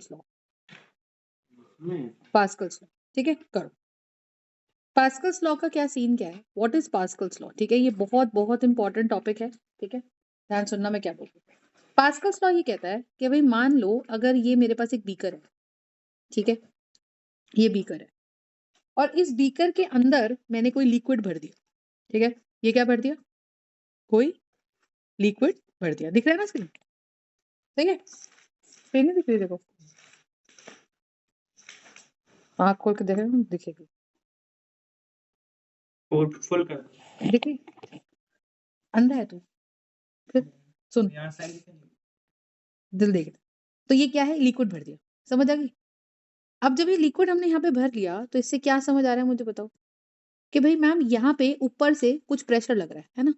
Pascal's law, Pascal's law, ठीक है करो। पास्कल्स लॉ का क्या सीन क्या है, व्हाट इज पास्कल्स लॉ, ठीक है, ये बहुत बहुत इंपॉर्टेंट टॉपिक है, ठीक है, ध्यान सुनना मैं क्या बोल रही हूँ। पास्कल्स लॉ ये कहता है कि भाई मान लो अगर ये मेरे पास एक बीकर है, ठीक है, ये बीकर है और इस बीकर के अंदर मैंने कोई लिक्विड भर दिया, ठीक है, ये क्या भर दिया, कोई लिक्विड भर दिया, दिख रहा है ना स्क्रीन, ठीक है, स्क्रीन नहीं दिख रही, देखो आँख खोल के देखो दिखेगी, फुल कर देखी अंधा है तू, फिर सुन दिल देख, तो ये क्या है, लिक्विड भर दिया, समझ आ गई। अब जब ये लिक्विड हमने यहाँ पे भर लिया तो इससे क्या समझ आ रहा है मुझे बताओ, कि भाई मैम यहाँ पे ऊपर से कुछ प्रेशर लग रहा है ना,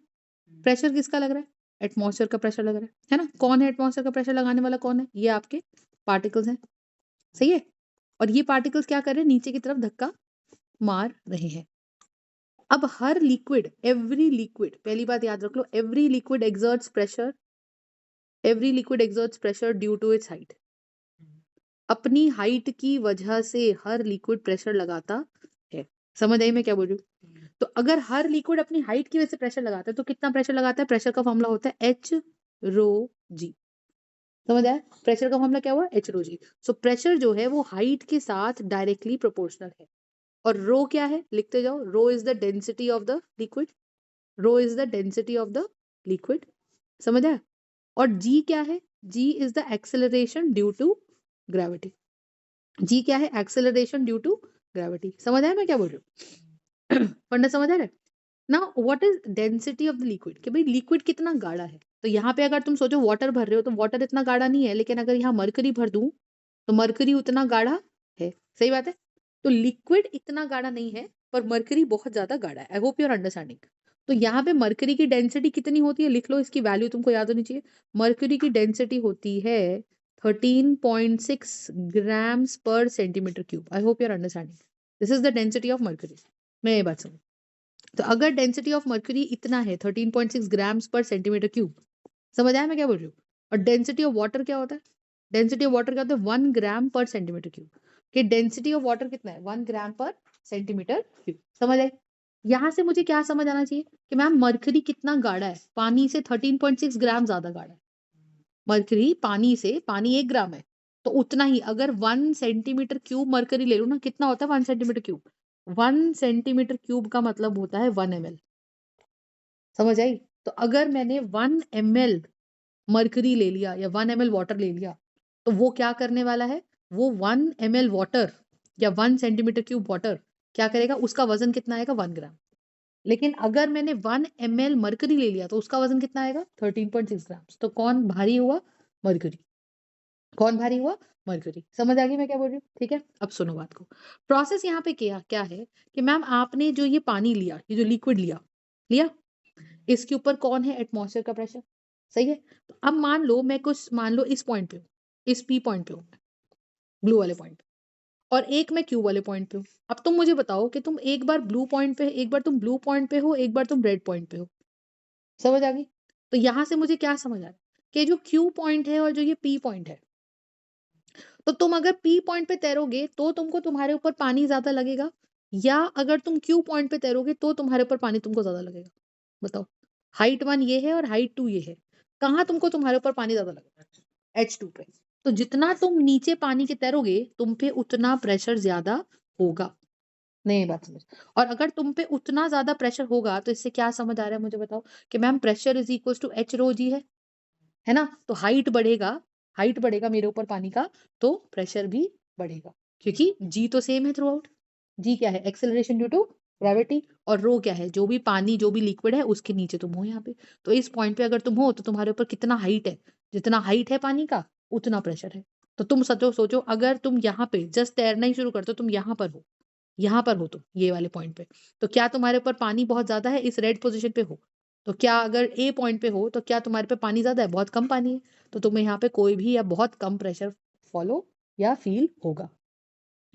प्रेशर किसका लग रहा है, एटमॉस्फेयर का प्रेशर लग रहा है ना, कौन है एटमॉस्फेयर का प्रेशर लगाने वाला, कौन है, ये आपके पार्टिकल्स हैं, सही है, और ये पार्टिकल्स क्या कर रहे हैं, नीचे की तरफ धक्का मार रहे हैं। अब हर लिक्विड, एवरी लिक्विड, पहली बात याद रख लो, every liquid exerts pressure, every liquid exerts pressure due to its height, अपनी हाइट की वजह से हर लिक्विड प्रेशर लगाता है, समझ आई मैं क्या बोल रही हूँ। तो अगर हर लिक्विड अपनी हाइट की वजह से प्रेशर लगाता है तो कितना प्रेशर लगाता है, प्रेशर का फॉर्मूला होता है एच रो जी, समझ आया, प्रेशर का फॉर्मूला क्या हुआ, एच रो जी। सो प्रेशर जो है वो हाइट के साथ डायरेक्टली प्रोपोर्शनल है, और रो क्या है, लिखते जाओ, रो is the density of the liquid, row is the density of the liquid, समझ आया, और जी क्या है, जी is the acceleration due to gravity, जी क्या है, एक्सेलरेशन ड्यू टू ग्रेविटी, समझ आया मैं क्या बोल रही हूँ फंडा समझ आ रहा है। Now what is density of the liquid, कि भाई लिक्विड कितना गाढ़ा है, तो यहाँ पे अगर तुम सोचो वाटर भर रहे हो तो वाटर इतना गाढ़ा नहीं है, लेकिन अगर यहाँ मरकरी भर दूं तो मरकरी उतना गाढ़ा है, सही बात है, तो लिक्विड इतना गाढ़ा नहीं है पर मरकरी बहुत ज्यादा गाढ़ा है, I hope you are understanding. तो यहाँ पे मरकरी की डेंसिटी कितनी होती है, लिख लो, इसकी वैल्यू तुमको याद होनी चाहिए, मरकरी की डेंसिटी होती है 13.6 ग्राम्स पर centimetre cube, I hope you are understanding, this is the density of mercury. मैं ये बात समझ, तो अगर डेंसिटी ऑफ मर्क्यूरी इतना है 13.6 ग्राम्स पर सेंटीमीटर क्यूब, समझ आया मैं क्या बोल रही हूँ, और डेंसिटी ऑफ वाटर क्या होता है, डेंसिटी ऑफ वाटर क्या होता है 1 ग्राम पर सेंटीमीटर क्यूब, कि डेंसिटी ऑफ वाटर कितना है 1 ग्राम पर सेंटीमीटर क्यूब, समझ आई। यहाँ से मुझे क्या समझ आना चाहिए कि मैम मर्क्यूरी कितना गाढ़ा है, पानी से 13.6 ग्राम ज्यादा गाढ़ा है, मर्क्यूरी पानी से, पानी 1 ग्राम है तो उतना ही, अगर 1 सेंटीमीटर क्यूब मर्क्यूरी ले लो ना, कितना होता है 1 सेंटीमीटर क्यूब, 1 सेंटीमीटर क्यूब का मतलब होता है 1 ml, समझ आई। तो अगर मैंने 1 ml मर्करी ले लिया या 1 ml वाटर ले लिया तो वो क्या करने वाला है, वो 1 ml वाटर या 1 सेंटीमीटर क्यूब वाटर क्या करेगा, उसका वजन कितना आएगा 1 ग्राम, लेकिन अगर मैंने 1 ml मर्करी ले लिया तो उसका वजन कितना आएगा 13.6 ग्राम, तो कौन भारी हुआ, मर्करी, कौन भारी हुआ, मर्करी, समझ आ गई मैं क्या बोल रही हूँ, ठीक है। अब सुनो बात को, प्रोसेस यहाँ पे क्या क्या है कि मैम आपने जो ये पानी लिया, ये जो लिक्विड लिया लिया, इसके ऊपर कौन है, एटमॉस्फेयर का प्रेशर, सही है। तो अब मान लो मैं कुछ, मान लो इस पॉइंट पे हूँ, इस पी पॉइंट पे हूँ, ब्लू वाले पॉइंट पे, और एक मैं क्यू वाले पॉइंट पे हूँ। अब तुम मुझे बताओ कि तुम एक बार ब्लू पॉइंट पे, एक बार तुम ब्लू पॉइंट पे हो, एक बार तुम रेड पॉइंट पे हो, समझ आ गई। तो यहाँ से मुझे क्या समझ आ रहा है कि जो क्यू पॉइंट है और जो ये पी पॉइंट है, तो तुम अगर पी पॉइंट पे तैरोगे तो तुमको तुम्हारे ऊपर पानी ज्यादा लगेगा, या अगर तुम क्यू पॉइंट पे तैरोगे तो तुम्हारे ऊपर पानी तुमको ज्यादा लगेगा, बताओ। हाइट 1 ये है और हाइट 2 ये है, कहाँ तुमको तुम्हारे ऊपर पानी ज्यादा लगेगा, H2 पे। तो जितना तुम नीचे पानी के तैरोगे तुम पे उतना प्रेशर ज्यादा होगा, नहीं बात समझ। और अगर तुम पे उतना ज्यादा प्रेशर होगा तो इससे क्या समझ आ रहा है मुझे बताओ, कि ma'am pressure is equal to h rho g है ना, तो हाइट बढ़ेगा, हाइट बढ़ेगा मेरे ऊपर पानी का तो प्रेशर भी बढ़ेगा, क्योंकि जी तो सेम है थ्रू आउट, जी क्या है, एक्सेलरेशन ड्यू टू ग्रेविटी, और रो क्या है, जो भी पानी, जो भी लिक्विड है उसके नीचे तुम हो यहाँ पे, तो इस पॉइंट पे अगर तुम हो तो तुम्हारे ऊपर कितना हाइट है, जितना हाइट है पानी का उतना प्रेशर है। तो तुम सोचो सोचो, अगर तुम यहाँ पे जस्ट तैरना ही शुरू करते हो, तुम यहाँ पर हो, यहाँ पर हो तुम ये वाले पॉइंट पे, तो क्या तुम्हारे ऊपर पानी बहुत ज्यादा है, इस रेड पोजीशन पे हो, तो क्या अगर ए पॉइंट पे हो तो क्या तुम्हारे पे पानी ज्यादा है, बहुत कम पानी है, तो तुम्हें यहाँ पे कोई भी या बहुत कम प्रेशर फॉलो या फील होगा,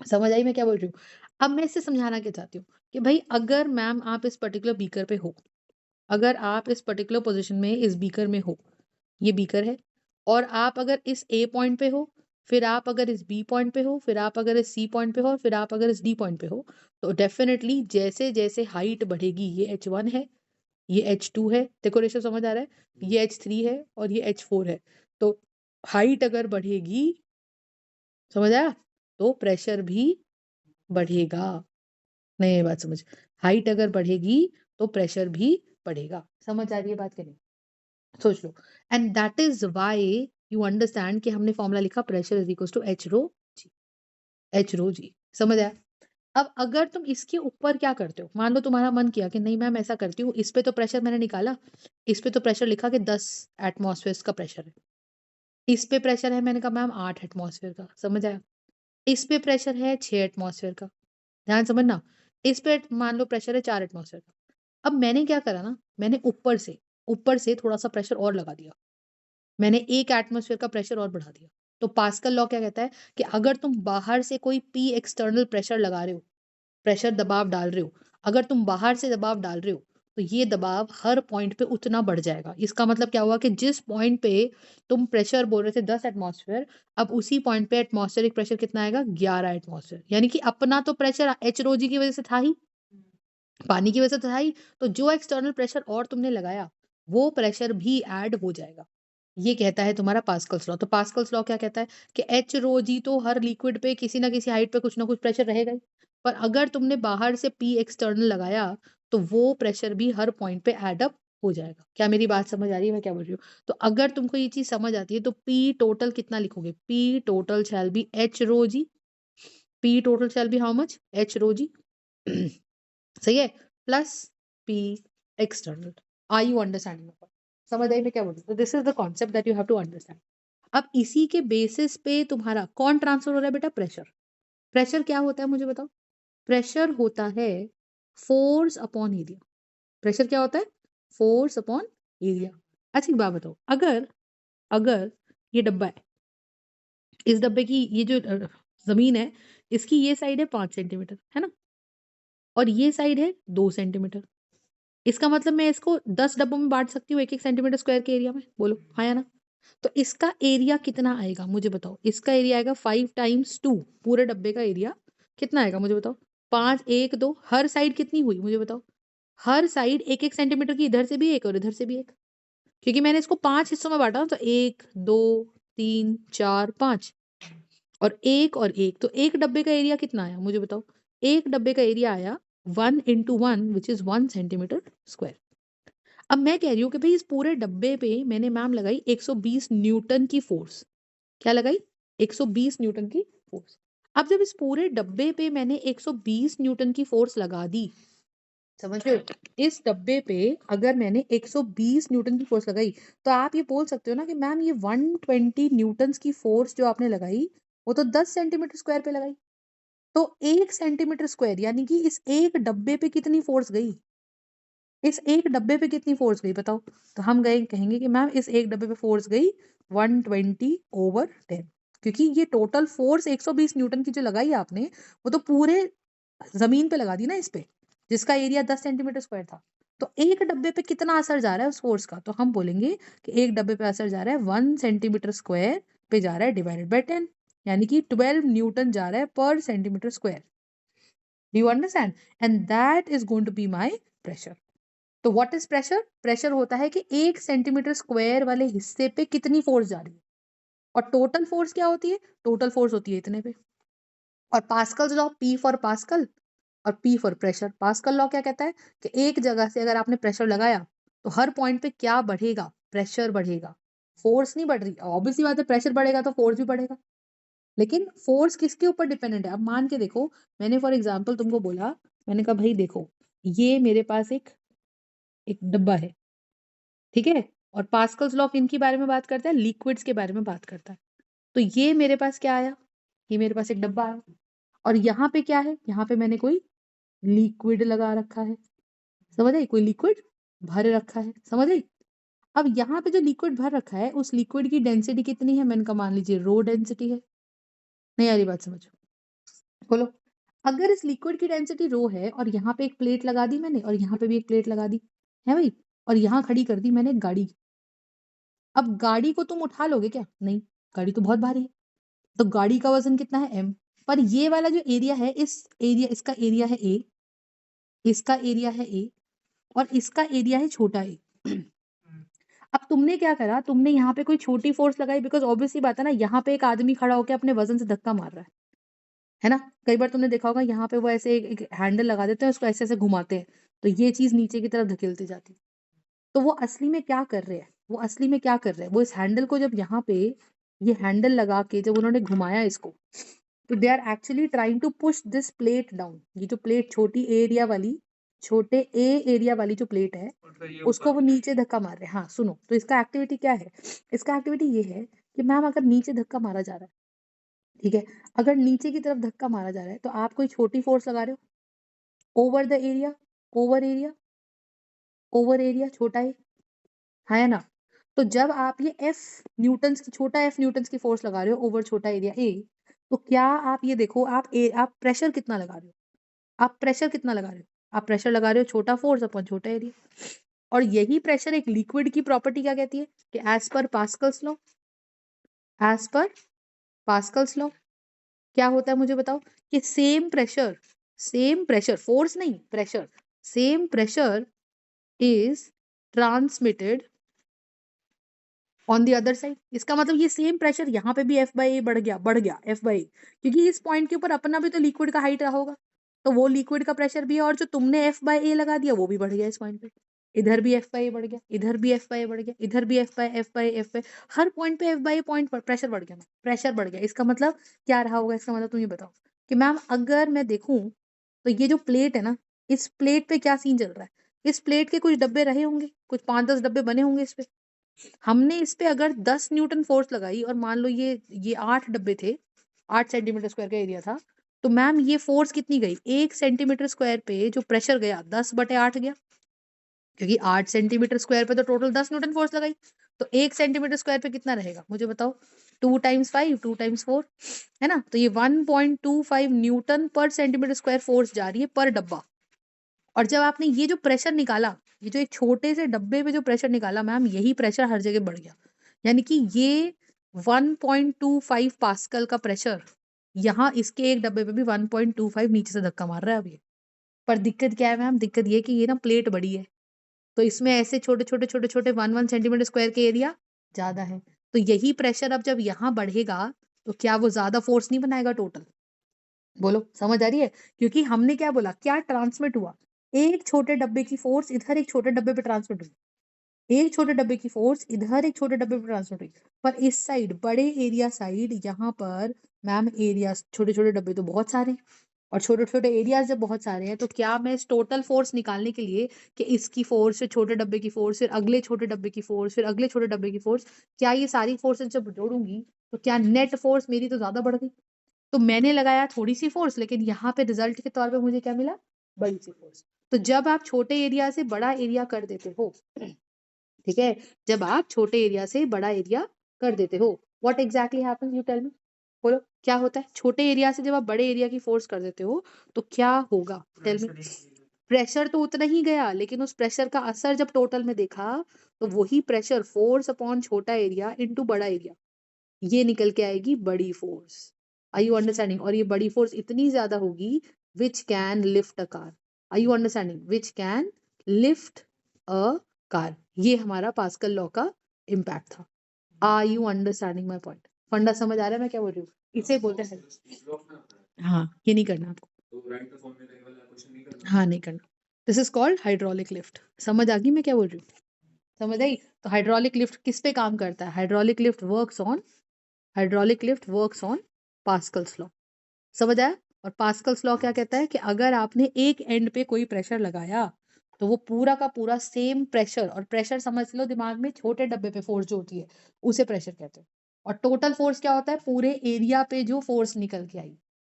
समझ आई मैं क्या बोल रही हूँ। अब मैं इससे समझाना क्या चाहती हूँ कि भाई अगर मैम आप इस पर्टिकुलर बीकर पे हो, अगर आप इस पर्टिकुलर पोजीशन में इस बीकर में हो, ये बीकर है, और आप अगर इस ए पॉइंट पे हो, फिर आप अगर इस बी पॉइंट पे हो, फिर आप अगर इस सी पॉइंट पे हो, फिर आप अगर इस डी पॉइंट पे हो, तो डेफिनेटली जैसे जैसे हाइट बढ़ेगी, ये h1 है, ये h2 है, देखो रेशो समझ आ रहा है, ये h3 है और ये h4 है, तो हाइट अगर बढ़ेगी, समझ आया, तो प्रेशर भी बढ़ेगा। नहीं ये बात समझ, हाइट अगर बढ़ेगी तो प्रेशर भी बढ़ेगा। समझ आ रही है बात कि नहीं? सोच लो। And that is why you understand कि हमने फॉर्मूला लिखा pressure is equal to h rho g, h rho g. समझ आया? अब अगर तुम इसके ऊपर क्या करते हो, मान लो तुम्हारा मन किया कि नहीं मैम ऐसा करती हूँ, इस पे तो प्रेशर मैंने निकाला, इस पे तो प्रेशर लिखा कि 10 एटमॉस्फेयर का प्रेशर है, इस पे प्रेशर है, मैंने कहा मैम 8 एटमॉस्फेयर का। समझ आया? इस पे प्रेशर है 6 एटमॉस्फेयर का, ध्यान समझना। इस पे मान लो प्रेशर है 4 एटमॉस्फेयर का। अब मैंने क्या करा ना, मैंने ऊपर से थोड़ा सा प्रेशर और लगा दिया, मैंने 1 एटमॉस्फेयर का प्रेशर और बढ़ा दिया। तो पास्कल लॉ क्या कहता है कि अगर तुम बाहर से कोई पी एक्सटर्नल प्रेशर लगा रहे हो, प्रेशर दबाव डाल रहे हो, अगर तुम बाहर से दबाव डाल रहे हो, तो ये दबाव हर पॉइंट पे उतना बढ़ जाएगा। इसका मतलब क्या हुआ कि जिस पॉइंट पे तुम प्रेशर बोल रहे थे 10 एटमॉस्फेयर, अब उसी पॉइंट पे एटमॉस्फेरिक प्रेशर कितना आएगा, 11 एटमॉस्फेयर। यानी कि अपना तो प्रेशर एच रो जी की वजह से था ही, पानी की वजह से तो था ही, तो जो एक्सटर्नल प्रेशर और तुमने लगाया, वो प्रेशर भी ऐड हो जाएगा। ये कहता है तुम्हारा पास्कल्स लॉ। तो पास्कल्स लॉ क्या कहता है कि एच रो जी तो हर लिक्विड पे किसी ना किसी हाइट पे कुछ ना कुछ प्रेशर रहेगा ही, पर अगर तुमने बाहर से पी एक्सटर्नल लगाया, तो वो प्रेशर भी हर पॉइंट पे ऐड अप हो जाएगा। क्या मेरी बात समझ आ रही है मैं क्या बोल रही हूँ? तो अगर तुमको ये चीज समझ आती है, तो पी टोटल कितना लिखोगे, p total shall be h rho g, p total shall be how much, h rho g सही है, plus p external. Are you understanding? समझ आई मैं क्या बोल रही हूँ? तो this is the concept that you have to understand. अब इसी के बेसिस पे तुम्हारा कौन ट्रांसफर हो रहा है बेटा, प्रेशर। प्रेशर क्या होता है मुझे बताओ? प्रेशर होता है फोर्स अपॉन एरिया। प्रेशर क्या होता है? Force upon area. अच्छा एक बात बताओ, अगर अगर ये डब्बा है, इस डब्बे की ये जो जमीन है, इसकी ये साइड है 5 सेंटीमीटर, है ना, और ये साइड है 2 सेंटीमीटर। इसका मतलब मैं इसको 10 डब्बों में बांट सकती हूँ 1-1 सेंटीमीटर स्क्वायर के एरिया में, बोलो हाँ या ना? तो इसका एरिया कितना आएगा मुझे बताओ? इसका एरिया आएगा 5 टाइम्स 2, पूरे डब्बे का एरिया कितना आएगा मुझे बताओ? 5 1 2, हर साइड कितनी हुई मुझे बताओ? हर साइड 1-1 सेंटीमीटर की, इधर से भी एक और इधर से भी एक, क्योंकि मैंने इसको 5 हिस्सों में बांटा ना, तो 1 2 3 4 5 और एक, तो एक डब्बे का एरिया कितना आया मुझे बताओ? एक डब्बे का एरिया आया 1 into 1 which is 1 centimetre square. अब मैं कह रही हूँ कि भाई इस पूरे डब्बे पे मैंने मैम लगाई 120 न्यूटन की फोर्स। क्या लगाई? 120 न्यूटन की फोर्स। अब जब इस पूरे डब्बे पे मैंने 120 न्यूटन की फोर्स लगा दी, समझ रहे हो? इस डब्बे पे अगर मैंने 120 न्यूटन की फोर्स लगाई, तो आप ये बोल सकते हो ना कि मैम ये 120 न्यूटन की फोर्स जो आपने लगाई, वो तो 10 सेंटीमीटर स्क्वायर पे लगाई। तो 1 सेंटीमीटर स्क्वायर यानी कि इस एक डब्बे पे कितनी फोर्स गई? इस एक डब्बे पे कितनी फोर्स गई बताओ? तो हम गए कहेंगे कि मैम इस एक डब्बे पे फोर्स गई 120/10, क्योंकि ये टोटल फोर्स 120 न्यूटन की जो लगाई आपने, वो तो पूरे जमीन पे लगा दी ना इस पे, जिसका एरिया 10 सेंटीमीटर स्क्वायर था। तो एक डब्बे पे कितना असर जा रहा है उस फोर्स का? तो हम बोलेंगे कि एक डब्बे पे असर जा रहा है 1 सेंटीमीटर स्क्वायर पे जा रहा है डिवाइडेड बाय 10, यानी कि 12 न्यूटन जा रहा है पर centimetre square. Do you understand? And that is going to be my pressure. तो व्हाट इज प्रेशर? प्रेशर होता है कि 1 सेंटीमीटर स्क्वायर वाले हिस्से पे कितनी फोर्स जा रही है, और टोटल फोर्स क्या होती है? टोटल फोर्स होती है इतने पे। और Pascal's law, p for Pascal और p for pressure. Pascal law क्या कहता है कि एक जगह से अगर आपने प्रेशर लगाया, तो हर पॉइंट पे क्या बढ़ेगा? प्रेशर बढ़ेगा, फोर्स नहीं बढ़ रही। ऑब्वियसली बात है, प्रेशर बढ़ेगा तो फोर्स भी बढ़ेगा, लेकिन फोर्स किसके ऊपर डिपेंडेंट है? अब मान के देखो, मैंने फॉर एग्जाम्पल तुमको बोला, मैंने कहा भाई देखो, ये मेरे पास एक एक डब्बा है, ठीक है, और पास्कल्स लॉ किनके बारे में बात करता है? लिक्विड्स के बारे में बात करता है। तो ये मेरे पास क्या आया? ये मेरे पास एक डब्बा आया, और यहाँ पे क्या है? यहाँ पे मैंने कोई लिक्विड लगा रखा है, समझ आई? कोई लिक्विड भर रखा है, समझ आई? अब यहाँ पे जो लिक्विड भर रखा है, उस लिक्विड की डेंसिटी कितनी है? मैंने कहा मान लीजिए रो डेंसिटी है। नहीं आ रही बात समझो? बोलो। अगर इस लिक्विड की डेंसिटी रो है, और यहाँ पे एक प्लेट लगा दी मैंने, और यहाँ पे भी एक प्लेट लगा दी है भाई, और यहाँ खड़ी कर दी मैंने गाड़ी। अब गाड़ी को तुम उठा लोगे क्या? नहीं, गाड़ी तो बहुत भारी है। तो गाड़ी का वजन कितना है m, पर ये वाला जो एरिया है, इसका एरिया है a, इसका एरिया है a और इसका एरिया है छोटा a। अब तुमने क्या करा, तुमने यहाँ पे कोई छोटी फोर्स लगाई, बिकॉज ऑब्वियसली बात है ना, यहाँ पे एक आदमी खड़ा होकर अपने वजन से धक्का मार रहा है ना। कई बार तुमने देखा होगा यहाँ पे वो ऐसे एक हैंडल लगा देते हैं, उसको ऐसे ऐसे घुमाते हैं, तो ये चीज नीचे की तरफ धकेलती जाती है। तो वो असली में क्या कर रहे हैं, वो इस हैंडल को जब यहाँ पे ये हैंडल लगा के जब उन्होंने घुमाया इसको, तो they are actually trying to push this plate down. ये जो प्लेट छोटे ए एरिया वाली जो प्लेट है, उसको वो नीचे धक्का मार रहे हैं। हाँ सुनो, तो इसका एक्टिविटी क्या है, इसका एक्टिविटी ये है कि मैम अगर नीचे धक्का मारा जा रहा है, ठीक है, अगर नीचे की तरफ धक्का मारा जा रहा है, तो आप कोई छोटी फोर्स लगा रहे हो over the area, over area छोटा है ना। तो जब आप ये छोटा एफ न्यूटन्स की फोर्स लगा रहे हो ओवर छोटा एरिया ए, तो क्या आप ये देखो, आप प्रेशर कितना लगा रहे हो, आप प्रेशर लगा रहे हो छोटा फोर्स अपन छोटा एरिया। और यही प्रेशर एक लिक्विड की प्रॉपर्टी क्या कहती है कि एज पर पास्कल्स लॉ क्या होता है मुझे बताओ, कि सेम प्रेशर फोर्स नहीं pressure, same pressure is transmitted on the other side. इसका मतलब ये सेम प्रेशर यहाँ पे भी एफ बाई ए बढ़ गया एफ बाई, क्योंकि इस पॉइंट के ऊपर अपना भी तो लिक्विड का हाइट रहा होगा, तो वो लिक्विड का प्रेशर भी है, और जो तुमने एफ बाई ए लगा दिया वो भी बढ़ गया इस पॉइंट पे। इधर भी एफ बाई ए बढ़ गया, इधर भी एफ बाई ए बढ़ गया, इधर भी एफ बाई हर पॉइंट पे एफ बाई ए पॉइंट पर प्रेशर बढ़ गया। इसका मतलब क्या रहा होगा, इसका मतलब तुम ये बताओ कि मैम अगर मैं देखूं तो ये जो प्लेट है ना, इस प्लेट पे क्या सीन चल रहा है, इस प्लेट के कुछ डब्बे रहे होंगे, कुछ 5-10 डब्बे बने होंगे इस पे। हमने इस पे अगर 10 न्यूटन फोर्स लगाई और मान लो ये 8 डब्बे थे, 8 सेंटीमीटर स्क्वायर का एरिया था, तो मैम ये फोर्स कितनी गई, 1 सेंटीमीटर स्क्वायर पे जो प्रेशर गया 10/8 गया, क्योंकि 8 सेंटीमीटर स्क्वायर पे तो टोटल 10 न्यूटन फोर्स लगाई, तो 1 सेंटीमीटर स्क्वायर पे कितना रहेगा मुझे बताओ, 2 टाइम्स 5 2 टाइम्स 4 है ना। तो ये 1.25 न्यूटन पर सेंटीमीटर स्क्वायर फोर्स जा रही है पर डब्बा। और जब आपने ये जो प्रेशर निकाला, ये जो एक छोटे से डब्बे पे जो प्रेशर निकाला मैम, यही प्रेशर हर जगह बढ़ गया, यानी कि ये 1.25 पास्कल का प्रेशर यहाँ इसके एक डब्बे पे भी 1.25 नीचे से धक्का मार रहा है अभी। पर दिक्कत क्या है मैम, दिक्कत ये कि ये ना प्लेट बड़ी है, तो इसमें ऐसे छोटे छोटे 1 सेंटीमीटर स्क्वायर के एरिया ज्यादा है, तो यही प्रेशर अब जब यहाँ बढ़ेगा तो क्या वो ज्यादा फोर्स नहीं बनाएगा टोटल, बोलो समझ आ रही है। क्योंकि हमने क्या बोला, क्या ट्रांसमिट हुआ, एक छोटे डब्बे की फोर्स इधर एक छोटे डब्बे पे ट्रांसमिट हुई, एक छोटे डब्बे की फोर्स इधर एक छोटे डब्बे पे ट्रांसमिट हुई, पर इस साइड बड़े एरिया साइड यहाँ पर मैम एरिया छोटे छोटे डब्बे तो बहुत सारे हैं, और छोटे छोटे एरियाज जब बहुत सारे हैं, तो क्या मैं इस टोटल फोर्स निकालने के लिए कि इसकी फोर्स, फिर छोटे डब्बे की फोर्स, फिर अगले छोटे डब्बे की फोर्स, फिर अगले छोटे डब्बे की फोर्स, क्या ये सारी फोर्सेस जब जोड़ूंगी तो क्या नेट फोर्स मेरी तो ज्यादा बढ़ गई। तो मैंने लगाया थोड़ी सी फोर्स, लेकिन यहाँ पे रिजल्ट के तौर पे मुझे क्या मिला, बड़ी सी फोर्स। तो जब आप छोटे एरिया से बड़ा एरिया कर देते हो, ठीक है, जब आप छोटे एरिया से बड़ा एरिया कर देते हो, what exactly happens, you tell me, बोलो क्या होता है, छोटे एरिया से जब आप बड़े एरिया की फोर्स कर देते हो तो क्या होगा, टेल मी। प्रेशर तो उतना ही गया, लेकिन उस प्रेशर का असर जब टोटल में देखा, तो वही प्रेशर फोर्स अपॉन छोटा एरिया इनटू बड़ा एरिया, ये निकल के आएगी बड़ी फोर्स। आर यू अंडरस्टैंडिंग, और ये बड़ी फोर्स इतनी ज्यादा होगी which can lift a car, are you understanding, which can lift a car, ये हमारा पास्कल लॉ का इम्पैक्ट था। Are you understanding my point, फंडा समझ आ रहा है मैं क्या बोल रही हूँ, इसे बोलते हैं। हाँ ये नहीं करना आपको, हाँ नहीं करना, this is called hydraulic lift. समझ आ गई मैं क्या बोल रही हूँ, समझ आई। तो हाइड्रोलिक लिफ्ट किस पे काम करता है, hydraulic lift works on Pascal's law, समझ आया। और पास्कल्स लॉ क्या कहता है कि अगर आपने एक एंड पे कोई प्रेशर लगाया, तो वो पूरा का पूरा सेम प्रेशर, और प्रेशर समझ लो दिमाग में छोटे डब्बे पे फोर्स जो होती है उसे प्रेशर कहते हैं, और टोटल फोर्स क्या होता है, पूरे एरिया पे जो फोर्स निकल के आई।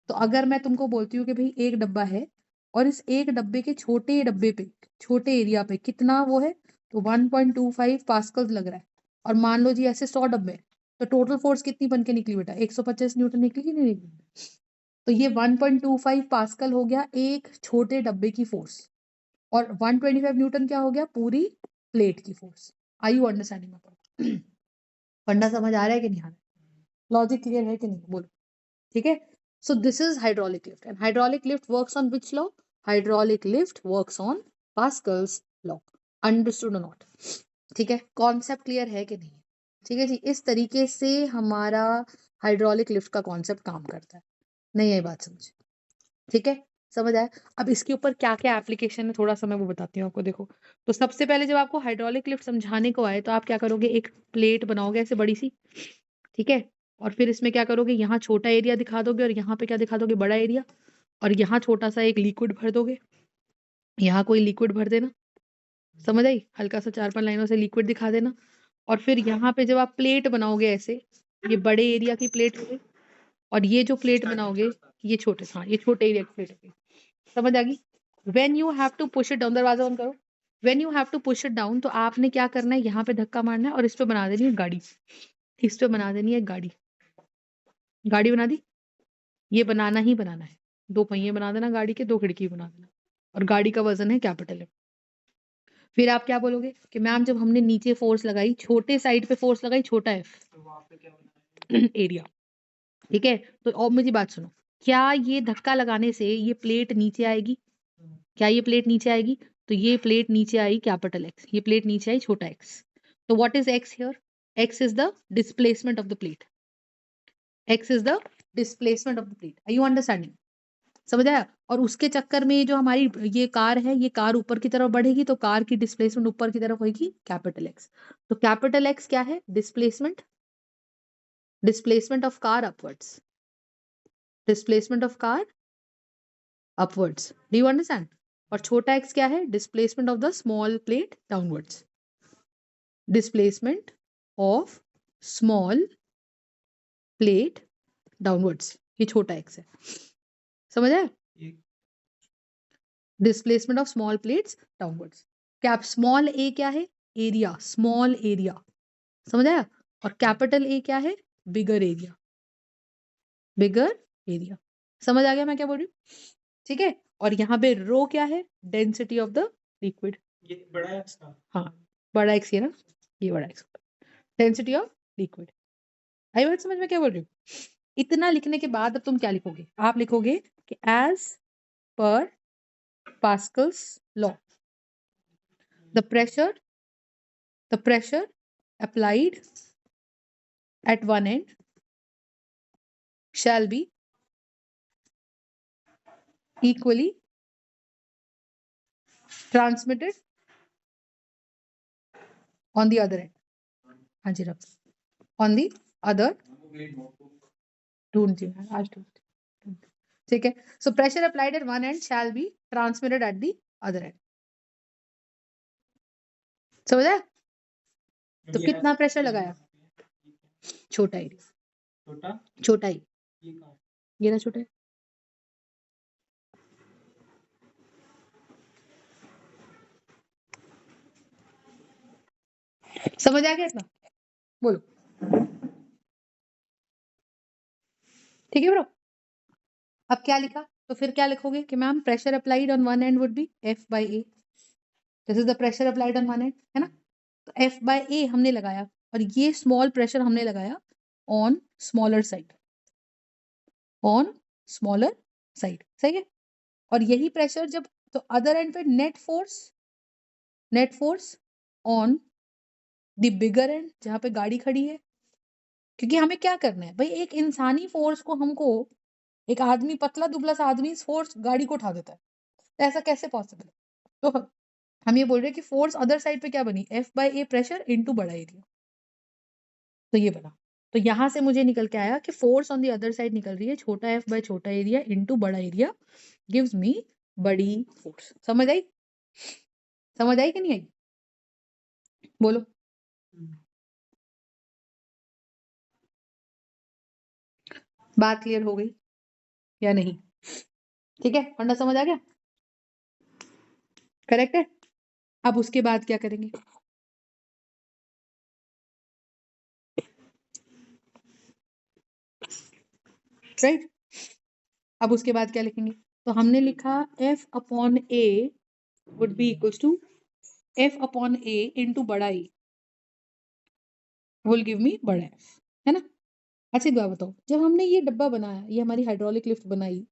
तो अगर मैं तुमको बोलती हूँ कि भाई एक डब्बा है, और इस एक डब्बे के छोटे डब्बे पे, छोटे एरिया पे कितना वो है, तो 1.25 पास्कल्स लग रहा है, और मान लो जी ऐसे 100 डब्बे, तो टोटल फोर्स कितनी बन के निकली बेटा, 125 न्यूटन निकली कि नहीं निकली। तो ये 1.25 पास्कल हो गया एक छोटे डब्बे की फोर्स, और 125 न्यूटन क्या हो गया, पूरी प्लेट की फोर्स। आई यू अंडरस्टैंडिंग, फंडा समझ आ रहा है कि नहीं आ रहा है। लॉजिक क्लियर है कि नहीं, बोलो। ठीक है, so this is hydraulic lift and hydraulic lift works on which law? Hydraulic lift works on Pascal's law. Understood और नॉट? ठीक है, कॉन्सेप्ट क्लियर है कि नहीं? ठीक है जी, इस तरीके से हमारा हाइड्रोलिक लिफ्ट का कॉन्सेप्ट काम करता है। नहीं आई बात समझ? ठीक है, समझ आया? अब इसके ऊपर क्या क्या एप्लीकेशन है थोड़ा सा मैं वो बताती हूँ आपको। देखो, तो सबसे पहले जब आपको हाइड्रोलिक लिफ्ट समझाने को आए तो आप क्या करोगे, एक प्लेट बनाओगे ऐसे बड़ी सी, ठीक है, और फिर इसमें क्या करोगे, यहाँ छोटा एरिया दिखा दोगे और यहाँ पे क्या दिखा दोगे, बड़ा एरिया, और यहाँ छोटा सा एक लिक्विड भर दोगे, यहाँ कोई लिक्विड भर देना, समझ आई? हल्का सा 4-5 लाइनों से लिक्विड दिखा देना, और फिर यहाँ पे जब आप प्लेट बनाओगे ऐसे, ये बड़े एरिया की प्लेट होगी, और ये जो प्लेट बनाओगे ये छोटे, हाँ ये छोटे एरिया की प्लेट होगी, समझ आ गई? When you have to push it down, दरवाजा बंद करो। When you have to push it down, तो आपने क्या करना है, यहाँ पे धक्का मारना है और इस पे बना देनी है गाड़ी, इस पे बना देनी है गाड़ी, गाड़ी बना दी, ये बनाना ही बनाना है, 2 पहिए बना देना गाड़ी के, 2 खिड़की बना देना, और गाड़ी का वजन है कैपिटल है। फिर आप क्या बोलोगे कि मैम जब हमने नीचे फोर्स लगाई, छोटे साइड पे फोर्स लगाई, छोटा है एरिया, ठीक है, तो अब मुझे बात सुनो, क्या ये धक्का लगाने से ये प्लेट नीचे आएगी? क्या ये प्लेट नीचे आएगी? तो ये प्लेट नीचे आई कैपिटल एक्स, ये प्लेट नीचे आई छोटा एक्स। तो what is X here? X is the displacement of the plate, X is the displacement of the plate. Are you understanding? समझ आया? और उसके चक्कर में ये जो हमारी ये कार है, ये कार ऊपर की तरफ बढ़ेगी तो कार की डिस्प्लेसमेंट ऊपर की तरफ होगी कैपिटल एक्स। तो कैपिटल एक्स क्या है? Displacement, displacement of car upwards, displacement of car upwards. Do you understand? और छोटा एक्स क्या है? Displacement of the small plate downwards, displacement of small plate downwards, ये छोटा एक्स है, समझ आया? Displacement of small plates downwards. क्या स्मॉल ए क्या है? एरिया, स्मॉल एरिया, समझ आया? और कैपिटल ए क्या है? बिगर एरिया, बिगर एरिया। समझ आ गया मैं क्या बोल रही हूँ? ठीक है, और यहाँ पे रो क्या है? डेंसिटी ऑफ द लिक्विड, ये बड़ा एक्स का, हाँ बड़ा एक्स ये ना, ये बड़ा एक्स, डेंसिटी ऑफ लिक्विड। आई बात समझ में क्या बोल रही हूँ? इतना लिखने के बाद अब तुम क्या लिखोगे? आप लिखोगे कि as per Pascal's law, the pressure applied at one end shall be equally transmitted on the other end. हाँ जी रख, on the other, ढूंढ जी आज ढूंढ, ठीक है। So pressure applied at one end shall be transmitted at the other end. समझ आया? तो कितना प्रेशर लगाया? छोटा ही, छोटा ही, ये ना छोटा है, समझ आ गया इतना? बोलो, ठीक है ब्रो? अब क्या लिखा? तो फिर क्या लिखोगे कि ma'am pressure applied on one and would be F by A, this is the pressure applied on one and, है ना? तो F by A हमने लगाया और ये स्मॉल प्रेशर हमने लगाया on smaller side, on smaller side, सही है? और यही प्रेशर जब, तो अदर एंड पे net force on the bigger and, जहां पे गाड़ी खड़ी है, क्योंकि हमें क्या करना है भाई, एक इंसानी फोर्स को हमको, एक आदमी पतला दुबला सा आदमी फोर्स गाड़ी को उठा देता है, तो ऐसा कैसे पॉसिबल है? तो हम ये बोल रहे हैं कि फोर्स अदर साइड पे क्या बनी? F by A pressure into बड़ा एरिया, तो ये बना। तो यहां से मुझे निकल के आया कि force on the other side निकल रही है छोटा F by छोटा एरिया इनटू बड़ा एरिया गिव्स मी बड़ी फोर्स। समझ आई? समझ आई कि नहीं आई? बोलो। बात क्लियर हो गई या नहीं? ठीक है, फंडा समझ आ गया? करेक्ट है? अब उसके बाद क्या करेंगे? राइट, अब उसके बाद क्या लिखेंगे? तो हमने लिखा F upon A would be equals to F upon A into बड़ा E विल गिव मी बड़ा F, है ना? अच्छा एक बात बताओ, जब हमने ये डब्बा बनाया, ये हमारी हाइड्रोलिक लिफ्ट बनाई,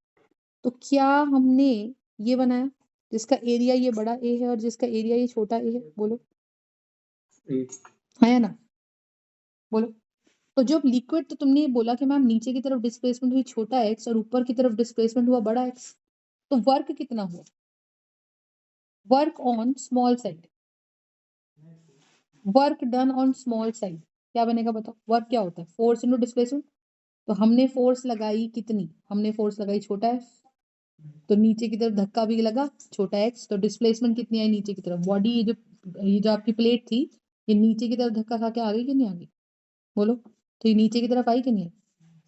तो क्या हमने ये बनाया जिसका एरिया ये बड़ा ए है और जिसका एरिया ये छोटा ए है? बोलो। है ना? बोलो। तो जब लिक्विड, तो तुमने ये बोला कि मैम नीचे की तरफ डिस्प्लेसमेंट हुई छोटा एक्स और ऊपर की तरफ डिस्प्लेसमेंट हुआ बड़ा एक्स, तो वर्क कितना हुआ? Work on small side, work done on small side क्या बनेगा बताओ? वर्क क्या होता है? Force into displacement. तो हमने फोर्स लगाई कितनी? हमने फोर्स लगाई छोटा एफ, तो नीचे की तरफ धक्का भी लगा छोटा एक्स, तो डिस्प्लेसमेंट कितनी आई नीचे की तरफ? बॉडी ये जो आपकी प्लेट थी, ये नीचे की तरफ धक्का खा के आ गई कि नहीं आ गई? बोलो। तो ये नीचे की तरफ आई कि नहीं आई?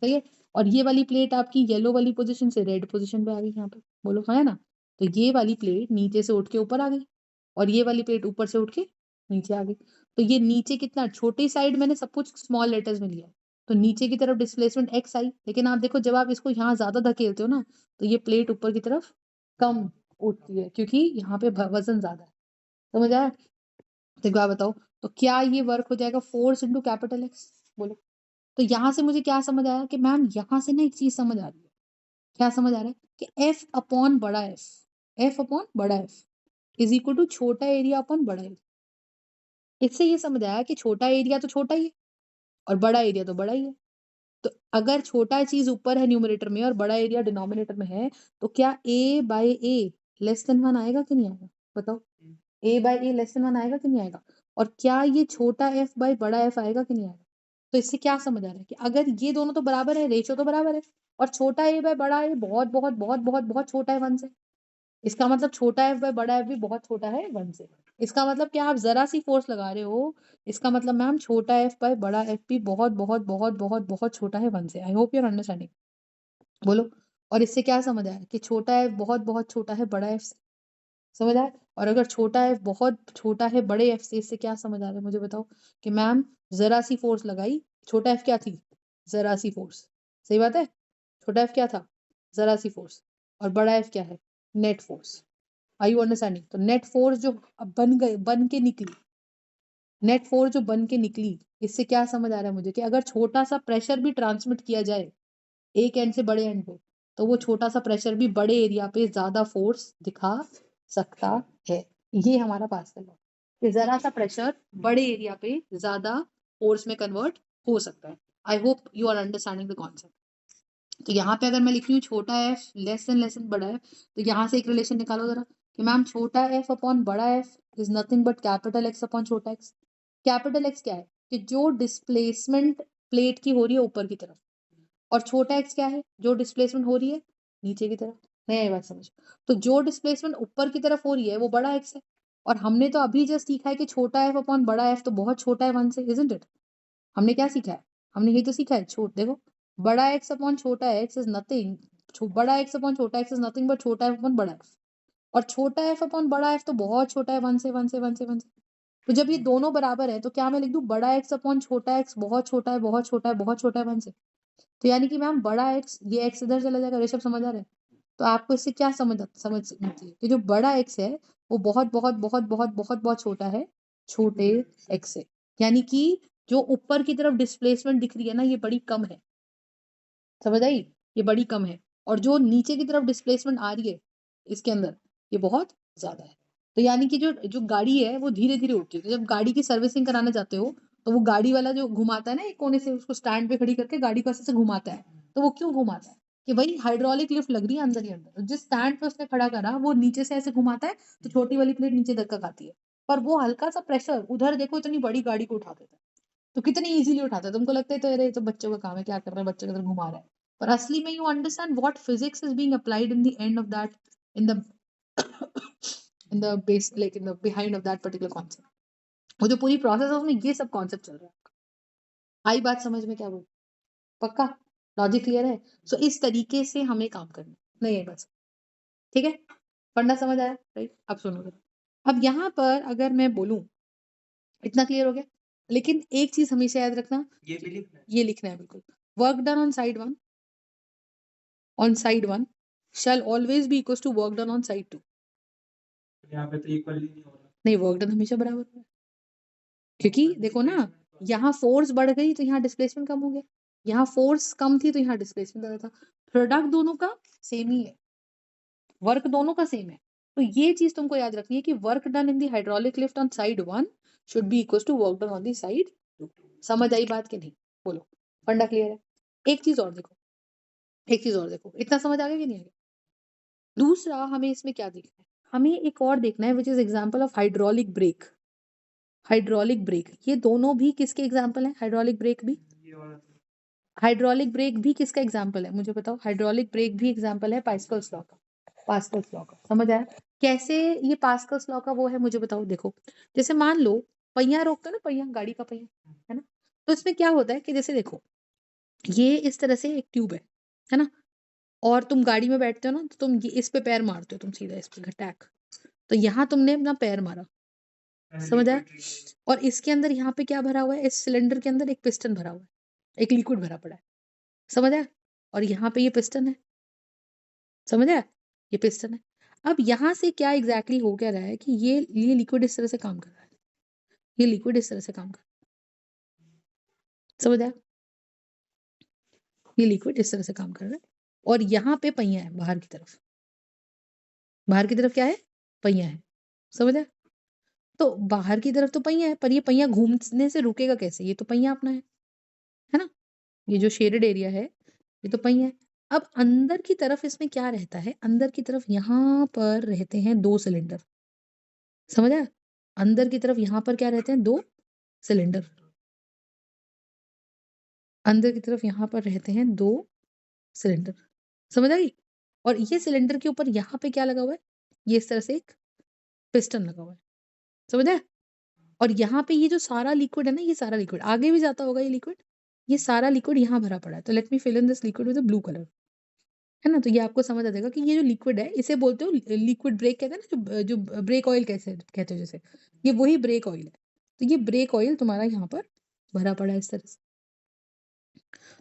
सही है। और ये वाली प्लेट आपकी येलो वाली पोजीशन से रेड पोजीशन पे आ गई यहाँ पे। बोलो है ना? तो ये वाली प्लेट नीचे से उठ के ऊपर आ गई और ये वाली प्लेट ऊपर से उठ के नीचे आ गई। तो ये नीचे कितना, छोटी साइड मैंने सब कुछ स्मॉल लेटर्स में लिया, तो नीचे की तरफ डिस्प्लेसमेंट एक्स आई, लेकिन आप देखो जब आप इसको यहाँ ज्यादा धकेलते हो ना, तो ये प्लेट ऊपर की तरफ कम उठती है क्योंकि यहाँ पे वजन ज्यादा है। समझ आया? तो एक बात बताओ, तो क्या ये वर्क हो जाएगा फोर्स इंटू कैपिटल एक्स? बोलो। तो यहाँ से मुझे क्या समझ आया कि मैम यहाँ से ना एक चीज समझ आ रही है। क्या समझ आ रहा है? कि एफ अपॉन बड़ा एफ, एफ अपॉन बड़ा एफ इज इक्वल टू छोटा एरिया अपॉन बड़ा एरिया। इससे ये समझ आया कि छोटा एरिया तो छोटा ही है और बड़ा एरिया तो बड़ा ही है। तो अगर छोटा चीज ऊपर है न्यूमरेटर में और बड़ा एरिया डिनोमिनेटर में है, तो क्या ए बाय ए लेस देन 1 आएगा कि नहीं आएगा? बताओ। ए बाय ए लेस देन 1 आएगा कि नहीं आएगा? और क्या ये छोटा एफ बाय बड़ा एफ आएगा कि नहीं आएगा? तो इससे क्या समझ आ रहा है कि अगर ये दोनों तो बराबर है, रेशियो तो बराबर है, और छोटा ए बाय बड़ा ए बहुत बहुत बहुत बहुत बहुत छोटा है 1 से, इसका मतलब छोटा एफ बाय बड़ा एफ भी बहुत छोटा है 1 से। इसका मतलब क्या, आप जरा सी फोर्स लगा रहे हो, इसका मतलब मैम छोटा एफ बाय बड़ा एफ भी बहुत बहुत बहुत बहुत बहुत छोटा है 1 से। I hope your understanding. बोलो। और इससे क्या समझ आया कि छोटा एफ बहुत बहुत छोटा है बड़ा एफ से? समझ आया? और अगर छोटा एफ बहुत छोटा है बड़े एफ से, इससे क्या समझ आ रहा है मुझे बताओ? कि मैम जरा सी फोर्स लगाई, छोटा एफ क्या थी? जरा सी फोर्स। सही बात है। छोटा एफ क्या था? जरा सी फोर्स। और बड़ा एफ क्या है? Net force. I you understanding? तो नेट फोर्स जो अब बन के निकली, नेट फोर्स जो बन के निकली, इससे क्या समझ आ रहा है मुझे कि अगर छोटा सा प्रेशर भी ट्रांसमिट किया जाए एक एंड से बड़े एंड पे, तो वो छोटा सा प्रेशर भी बड़े एरिया पे ज्यादा फोर्स दिखा सकता है। ये हमारा पास्कल लॉ, कि जरा सा प्रेशर बड़े एरिया पे ज्यादा फोर्स में कन्वर्ट हो सकता है। I hope you are understanding the concept. तो यहाँ पे अगर मैं लिख रही हूँ छोटा एफ लेस देन बड़ा एफ, तो यहाँ से एक रिलेशन निकालो जरा कि मैम छोटा एफ अपॉन बड़ा F is nothing but capital x upon छोटा एक्स। कैपिटल एक्स क्या है? कि जो डिस्प्लेसमेंट प्लेट की हो रही है ऊपर की तरफ, और छोटा एक्स क्या है? जो डिस्प्लेसमेंट हो रही है नीचे की तरफ। नहीं आई बात समझ? तो जो डिस्प्लेसमेंट ऊपर की तरफ हो रही है वो बड़ा एक्स है, और हमने तो अभी जस्ट सीखा है कि छोटा एफ अपॉन बड़ा एफ तो बहुत छोटा है 1 से, इजंट इट? हमने क्या सीखा है? हमने यही तो सीखा है। देखो, बड़ा एक्स अपॉन छोटा एक्स इज नथिंग, बड़ा एक्स अपॉन छोटा एक्स इज नथिंग बट छोटा एफ अपॉन बड़ा एफ, और छोटा एफ अपॉन बड़ा एफ तो बहुत छोटा है 1 से 1 से 1 से 1 से। तो जब ये दोनों बराबर है, तो क्या मैं लिख दूं बड़ा एक्स अपॉन छोटा एक्स बहुत छोटा है बहुत छोटा है बहुत छोटा है 1 से? तो यानी कि मैम बड़ा एक्स, ये एक्स इधर चला जाएगा, ऋषभ समझ आ रहा है? तो आपको इससे क्या समझ मिलती है कि जो बड़ा एक्स है वो बहुत बहुत बहुत बहुत बहुत बहुत छोटा है छोटे एक्स से। यानी कि जो ऊपर की तरफ डिस्प्लेसमेंट दिख रही है ना, ये बड़ी कम है। समझ आई? ये बड़ी कम है। और जो नीचे की तरफ डिस्प्लेसमेंट आ रही है इसके अंदर, ये बहुत ज्यादा है। तो यानी कि जो जो गाड़ी है वो धीरे धीरे उठती है। तो जब गाड़ी की सर्विसिंग कराने जाते हो, तो वो गाड़ी वाला जो घुमाता है ना एक कोने से, उसको स्टैंड पे खड़ी करके गाड़ी को ऐसे से घुमाता है। तो वो क्यों घुमाता है? कि भाई हाइड्रोलिक लिफ्ट लग रही है अंदर ही अंदर, तो जिस स्टैंड पे उसने खड़ा करा वो नीचे से ऐसे घुमाता है, तो छोटी वाली प्लेट नीचे धक्का खाती है। पर वो हल्का सा प्रेशर उधर देखो इतनी बड़ी गाड़ी को उठा देता है। तो कितनी इजीली उठाता है। तुमको लगता है तो अरे ये तो बच्चों का काम है, क्या कर रहा है बच्चे को, घुमा रहा है। पर असली में you understand what physics is being applied in the end of that, in the in the base, like in the behind of that particular concept. वो जो पूरी प्रोसेस है उसमें ये सब कॉन्सेप्ट चल रहा है। आई बात समझ में? क्या बोल? पक्का? लॉजिक क्लियर है? सो इस तरीके से हमें काम करना है। नहीं है बस। ठीक है? फंडा समझ आया? राइट? अब सुनो जरा। अब यहाँ पर अगर मैं बोलूं, इतना क्लियर हो गया? लेकिन एक चीज हमेशा याद रखना, ये भी लिखना है। ये लिखना है बिल्कुल। Work done on side 1 on side 1 shall always be equals to work done on side 2। यहाँ पे तो इक्वल ही नहीं हो रहा। नहीं, वर्क डन हमेशा बराबर होगा, क्योंकि देखो ना, यहाँ फोर्स बढ़ गई तो यहाँ डिस्प्लेसमेंट कम हो गया। यहाँ फोर्स कम थी तो यहाँ डिस्प्लेसमेंट ज्यादा था। प्रोडक्ट दोनों का सेम ही है, वर्क दोनों का सेम है। तो ये चीज तुमको याद रखनी है कि work done in the hydraulic lift on side 1 should be equal to work done on the side 2। समझ आई बात कि नहीं? बोलो, फंडा क्लियर है? एक चीज और देखो, एक चीज और देखो, इतना समझ आ गया कि नहीं आ गया? दूसरा हमें इसमें क्या देखना है, हमें एक और देखना है which is example of hydraulic brake. Hydraulic brake, ये दोनों भी किसके एग्जाम्पल है? हाइड्रोलिक ब्रेक भी, ये वाला हाइड्रोलिक ब्रेक भी किसका एग्जाम्पल है मुझे बताओ? हाइड्रोलिक ब्रेक भी एग्जाम्पल है पास्कल्स लॉ का। पास्कल्स लॉ का समझ आया? कैसे ये पास्कल्स लॉ का वो है मुझे बताओ। देखो, जैसे मान लो पहिया रोकते ना, पहिया, गाड़ी का पहिया, है ना? तो इसमें क्या होता है कि जैसे देखो, ये इस तरह से एक ट्यूब है ना? और तुम गाड़ी में बैठते हो ना, तो तुम ये इस पे पैर मारते हो, तुम सीधा इस पे घटाक, तो यहाँ तुमने अपना पैर मारा, समझ आया? Liquid treatment. और इसके अंदर यहाँ पे क्या भरा हुआ है? इस सिलेंडर के अंदर एक पिस्टन भरा हुआ है, एक लिक्विड भरा पड़ा है, समझ आया? और यहाँ पे ये पिस्टन है, समझ आया? ये पिस्टन है। अब यहाँ से क्या एग्जैक्टली हो क्या रहा है कि ये लिक्विड इस तरह से काम कर रहा है, ये लिक्विड इस तरह से काम कर रहा है, समझ आया? ये लिक्विड इस तरह से काम कर रहा है, और यहाँ पे पहिया है बाहर की तरफ, बाहर की तरफ क्या है? पहिया है, समझ आया? तो बाहर की तरफ तो पहिया है, पर ये पहिया घूमने से रुकेगा कैसे? ये तो पहिया अपना है ना? ये जो शेडेड एरिया है, ये तो पहिया है। अब अंदर की तरफ इसमें क्या रहता है? अंदर की तरफ यहाँ पर रहते हैं 2 सिलेंडर, समझ आया? अंदर की तरफ यहाँ पर क्या रहते हैं? 2 सिलेंडर। अंदर की तरफ यहाँ पर रहते हैं 2 सिलेंडर, समझ आई? और ये सिलेंडर के ऊपर यहाँ पे क्या लगा हुआ है? ये इस तरह से एक पिस्टन लगा हुआ है, समझ आया? और यहाँ पे ये जो सारा लिक्विड है ना, ये सारा लिक्विड आगे भी जाता होगा, ये लिक्विड, ये सारा लिक्विड यहाँ भरा पड़ा है। तो let me fill in this liquid with blue colour, है ना? तो ये आपको समझ आ जाएगा कि ये जो लिक्विड है इसे बोलते हो लिक्विड ब्रेक, कहते हैं ना, जो ब्रेक ऑयल कैसे कहते हो, जैसे ये वही ब्रेक ऑयल है। तो ये ब्रेक ऑयल तुम्हारा यहाँ पर भरा पड़ा है इस तरह से।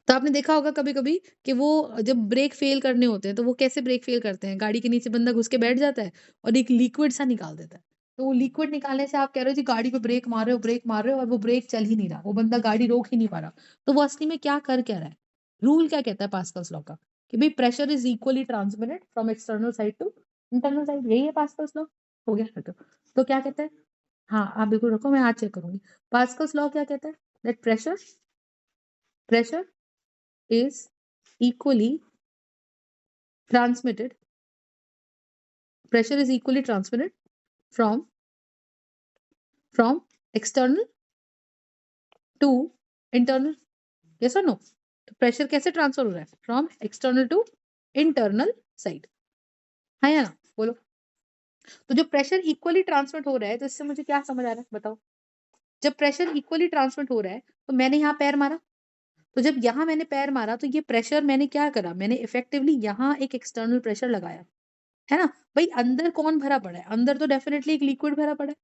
तो आपने देखा होगा कभी कभी कि वो जब ब्रेक फेल करने होते हैं तो वो कैसे ब्रेक फेल करते हैं? गाड़ी के नीचे बंदा घुस के बैठ जाता है और एक लिक्विड सा निकाल देता है। तो वो लिक्विड निकालने से आप कह रहे हो जी गाड़ी पे ब्रेक मार रहे हो, ब्रेक मार रहे हो, और वो ब्रेक चल ही नहीं रहा, वो बंदा गाड़ी रोक ही नहीं पा रहा। तो वो असली में क्या कर क्या रहा है? रूल क्या कहता है पास्कल्स लॉ का? कि भाई pressure is equally transmitted from external side to internal side, यही है पास्कल्स लॉ। हो गया तो क्या कहता है? हाँ, आप बिल्कुल रखो, मैं आज चेक करूंगी। पास्कल्स लॉ क्या कहता है? That pressure is equally transmitted, pressure is equally transmitted from external to internal, yes or no? तो प्रेशर कैसे ट्रांसफर हो रहा है? From external to internal side, है या ना? बोलो। तो जो प्रेशर इक्वली ट्रांसमिट हो रहा है, तो इससे मुझे क्या समझ आ रहा है बताओ? जब प्रेशर इक्वली ट्रांसमिट हो रहा है तो मैंने यहाँ पैर मारा, तो जब यहाँ मैंने पैर मारा तो ये प्रेशर मैंने क्या करा? मैंने इफेक्टिवली यहाँ एक एक्सटर्नल प्रेशर लगाया, है ना? भाई अंदर कौन भरा पड़ा है? अंदर तो डेफिनेटली एक लिक्विड भरा पड़ा है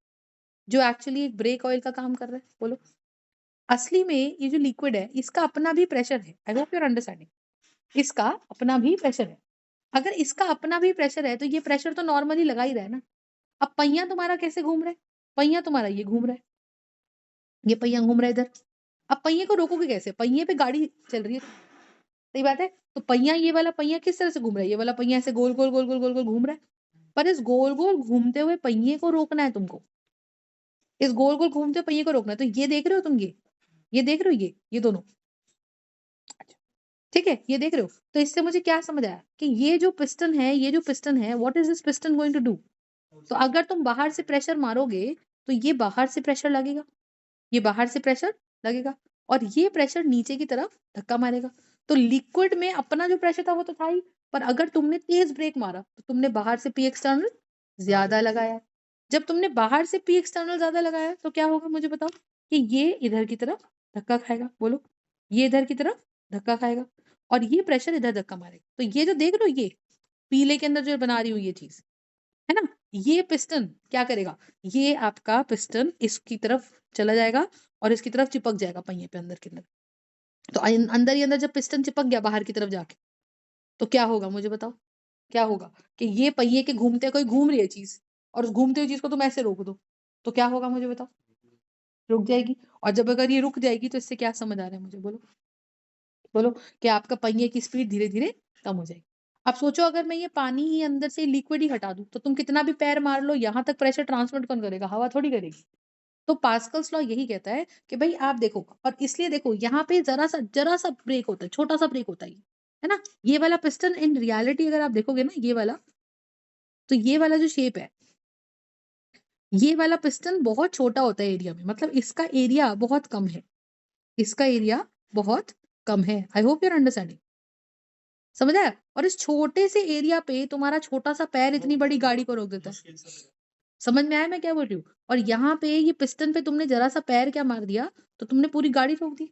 जो एक्चुअली एक ब्रेक ऑयल का काम कर रहा है। बोलो, असली में ये जो लिक्विड है इसका अपना भी प्रेशर है। I hope you are understanding. इसका अपना भी प्रेशर है। अगर इसका अपना भी प्रेशर है तो ये प्रेशर तो नॉर्मली लगा ही रहा है ना। अब पहिया तुम्हारा कैसे घूम रहा है? पहिया तुम्हारा ये घूम रहा है, ये पहिया घूम रहा है इधर। अब पहिए को रोकोगे कैसे? पहिए पे गाड़ी चल रही है, सही बात है। तो पहिया, ये वाला पहिया किस तरह से घूम रहा है? ये वाला पहिया ऐसे गोल गोल गोल गोल गोल गोल घूम रहा है। पर इस गोल गोल घूमते हुए पहिए को रोकना है तुमको, इस गोल गोल घूमते पहिए को रोकना है। तो ये देख रहे हो तुम, ये देख रहे हो, ये दोनों, ठीक है, ये देख रहे हो? तो इससे मुझे क्या समझ आया कि ये जो पिस्टन है, ये जो पिस्टन है, what is this piston going to do? तो अगर तुम बाहर से प्रेशर मारोगे तो ये बाहर से प्रेशर लगेगा, ये बाहर से प्रेशर लगेगा, और ये प्रेशर नीचे की तरफ धक्का मारेगा। तो लिक्विड में अपना जो प्रेशर था वो तो था ही, पर अगर तुमने तेज ब्रेक मारा तो तुमने बाहर से पी एक्सटर्नल ज्यादा लगाया। जब तुमने बाहर से पी एक्सटर्नल ज्यादा लगाया तो क्या होगा मुझे बताओ? कि ये इधर की तरफ धक्का खाएगा। बोलो, ये इधर की तरफ धक्का खाएगा और ये प्रेशर इधर धक्का मारेगा। तो ये जो देख रहे हो, ये पीले के अंदर जो बना रही हूँ ये चीज, है ना? ये पिस्टन क्या करेगा? ये आपका पिस्टन इसकी तरफ चला जाएगा और इसकी तरफ चिपक जाएगा पहिए पे, अंदर के अंदर। तो अंदर ही अंदर जब पिस्टन चिपक गया बाहर की तरफ जाके, तो क्या होगा मुझे बताओ? क्या होगा? कि ये पहिए के घूमते, कोई घूम रही है चीज और उस घूमते हुई चीज को तुम ऐसे रोक दो, तो क्या होगा मुझे बताओ? रुक जाएगी। और जब अगर ये रुक जाएगी तो इससे क्या समझ आ रहा है मुझे? बोलो, बोलो कि आपका पहिए की स्पीड धीरे-धीरे कम हो जाएगी। अब सोचो अगर मैं ये पानी ही अंदर से लिक्विड ही हटा दूँ, तो तुम कितना भी पैर मार लो, यहाँ तक प्रेशर ट्रांसमिट कौन करेगा? हवा थोड़ी करेगी। तो पास्कल्स लॉ यही कहता है कि भई आप देखो, और इसलिए देखो यहाँ पे ज़रा-सा ब्रेक होता है, छोटा-सा ब्रेक होता है ये, है ना? ये वाला पिस्टन इन रियलिटी अगर आप देखोगे ना ये वाला, तो ये वाला जो शेप है, ये वाला पिस्टन बहुत छोटा होता है एरिया में, मतलब इसका एरिया बहुत कम है। इसका एरिया बहुत कम है। I hope you are understanding. समझ आया? और इस छोटे से एरिया पे तुम्हारा छोटा-सा पैर इतनी बड़ी गाड़ी को रोक देता है। मुश्किल से लगा। समझ में आया मैं क्या बोल रही हूँ? और यहाँ पे ये पिस्टन पे तुमने ज़रा-सा पैर क्या मार दिया, तो तुमने पूरी गाड़ी रोक दी।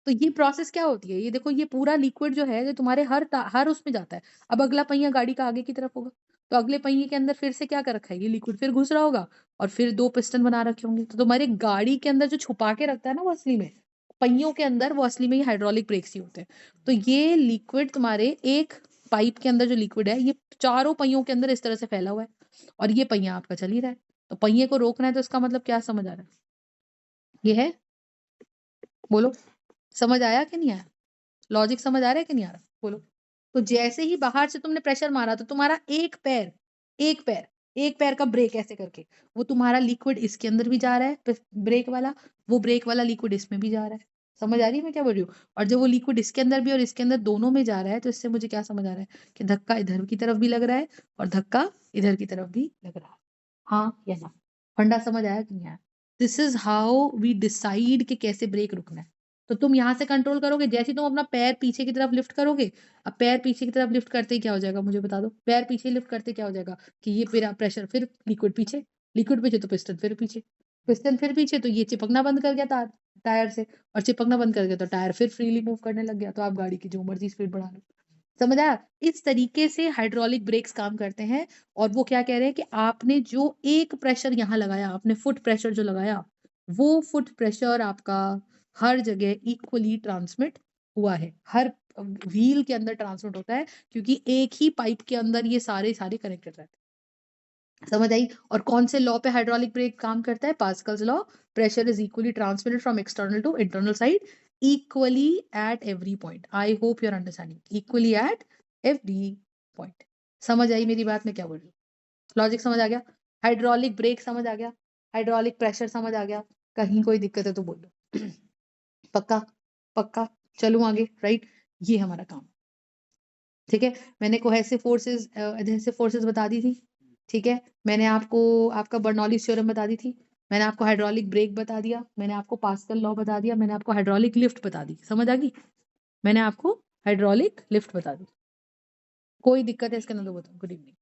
तो ये प्रोसेस क्या होती है? ये देखो ये पूरा लिक्विड जो है, ये तुम्हारे हर उसमें जाता है। अब अगला पहिया गाड़ी का आगे की तरफ होगा, तो अगले पहिए के अंदर फिर से क्या कर रखा है? ये लिक्विड फिर घुस रहा होगा और फिर 2 पिस्टन बना रखे होंगे। तो तुम्हारी गाड़ी के अंदर जो छुपा के रखता है ना वो असली में, पहियों के अंदर वो असली में ये हाइड्रोलिक ब्रेक्स ही होते हैं। तो ये लिक्विड तुम्हारे एक पाइप के अंदर जो लिक्विड है, ये चारों पहियों के अंदर इस तरह से फैला हुआ है और ये पहिया आपका चल ही रहा है। तो पहिए को रोकना है तो इसका मतलब क्या समझ आ रहा है? ये है, बोलो, समझ आया कि नहीं आया? लॉजिक समझ आ रहा है कि नहीं आ रहा? बोलो। तो जैसे ही बाहर से तुमने प्रेशर मारा तो तुम्हारा एक पैर, एक पैर का ब्रेक ऐसे करके, वो तुम्हारा लिक्विड इसके अंदर भी जा रहा है, ब्रेक वाला, वो ब्रेक वाला लिक्विड इसमें भी जा रहा है। समझ आ रही है मैं क्या बोल रही हूँ? और जब वो लिक्विड इसके अंदर भी और इसके अंदर दोनों में जा रहा है, तो इससे मुझे क्या समझ आ रहा है कि धक्का इधर की तरफ भी लग रहा है और धक्का इधर की तरफ भी लग रहा है। हाँ या ना? फंडा समझ आया कि नहीं आया? This is how we decide कि कैसे ब्रेक रुकना है। तो तुम यहाँ से कंट्रोल करोगे, जैसे ही तुम अपना पैर पीछे की तरफ लिफ्ट करोगे, अब पैर पीछे की तरफ लिफ्ट करते ही क्या हो जाएगा मुझे बता दो? पैर पीछे लिफ्ट करते क्या हो जाएगा कि ये मेरा प्रेशर फिर लिक्विड पीछे तो पिस्टन फिर पीछे तो ये चिपकना बंद कर गया टायर से, और चिपकना बंद कर गया तो टायर फिर फ्रीली मूव करने लग गया, तो आप गाड़ी की जो मर्ज़ी स्पीड बढ़ा लो। समझ आया? इस तरीके से हाइड्रोलिक ब्रेक्स काम करते हैं और वो क्या कह रहे हैं कि आपने जो एक प्रेशर यहाँ लगाया, आपने फुट प्रेशर जो लगाया, वो फुट प्रेशर आपका हर जगह इक्वली ट्रांसमिट हुआ है। हर व्हील के अंदर ट्रांसमिट होता है क्योंकि एक ही पाइप के अंदर ये सारे कनेक्टेड रहते हैं। समझ आई? और कौन से लॉ पे हाइड्रोलिक ब्रेक काम करता है? Pascal's law. Pressure is equally transmitted from external to internal side equally at every point. I hope you are understanding. Equally at every point. समझ आई मेरी बात मैं क्या बोल रही हूँ? लॉजिक समझ आ गया? हाइड्रोलिक ब्रेक समझ आ गया? हाइड्रोलिक प्रेशर समझ आ गया? कहीं कोई दिक्कत है तो बोलो। पक्का? पक्का? चलूँ आगे, राइट? ये हमारा काम। ठीक है? मैंने कोहेसिव फोर्सेस एडहेसिव फोर्सेस बता दी थी। ठीक है? मैंने आपको आपका बर्नौलीज़ थ्योरम बता दी थी। मैंने आपको हाइड्रोलिक ब्रेक बता दिया। मैंने आपको पास्कल लॉ बता दिया। मैंने आपको हाइड्रोलिक लिफ्ट बता दी। समझ आ गई? मैंने आपको हाइड्रोलिक लिफ्ट बता दी। कोई दिक्कत है इसके अंदर तो बताओ। Good evening.